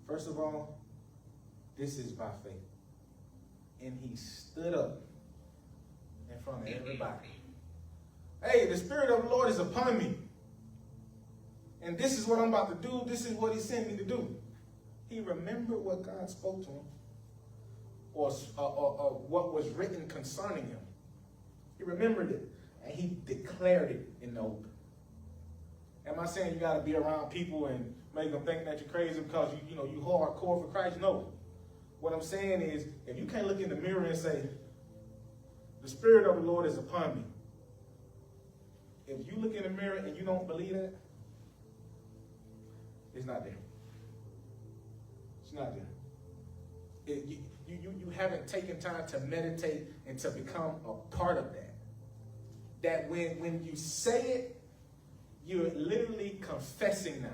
First of all, this is by faith. And he stood up in front of everybody. Hey, the Spirit of the Lord is upon me. And this is what I'm about to do. This is what he sent me to do. He remembered what God spoke to him, or what was written concerning him. He remembered it, and he declared it in the open. Am I saying you got to be around people and make them think that you're crazy because you hardcore for Christ? No. What I'm saying is, if you can't look in the mirror and say, the Spirit of the Lord is upon me. If you look in the mirror and you don't believe that, it's not there. It's not there. You haven't taken time to meditate and to become a part of that. That when you say it, you're literally confessing now.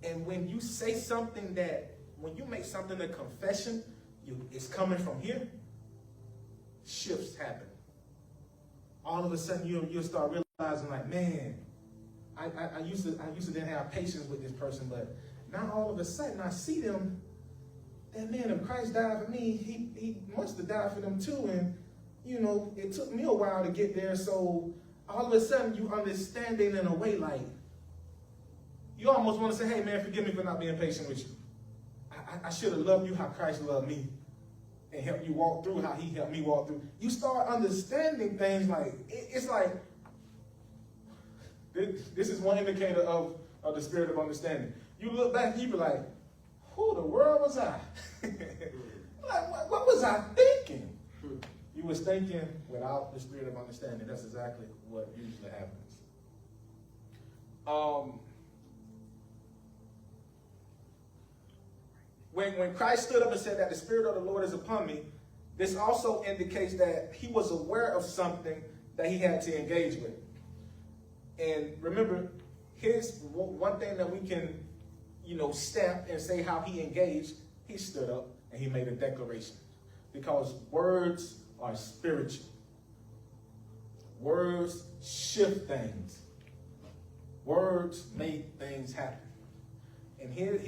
And when you say something when you make something a confession, it's coming from here, shifts happen. All of a sudden you'll start realizing, like, man, I used to didn't have patience with this person, but now all of a sudden I see them. That man of Christ died for me. He must have died for them too. And it took me a while to get there. So all of a sudden you understand it in a way like you almost want to say, hey man, forgive me for not being patient with you. I should have loved you how Christ loved me and helped you walk through how he helped me walk through. You start understanding things like, it's like, this is one indicator of the spirit of understanding. You look back and you be like, who the world was I? Like, what was I thinking? You was thinking without the spirit of understanding. That's exactly what usually happens. When Christ stood up and said that the Spirit of the Lord is upon me, this also indicates that he was aware of something that he had to engage with. And remember, here's one thing that we can, stamp and say how he engaged. He stood up and he made a declaration. Because words are spiritual. Words shift things. Words make things happen. And here's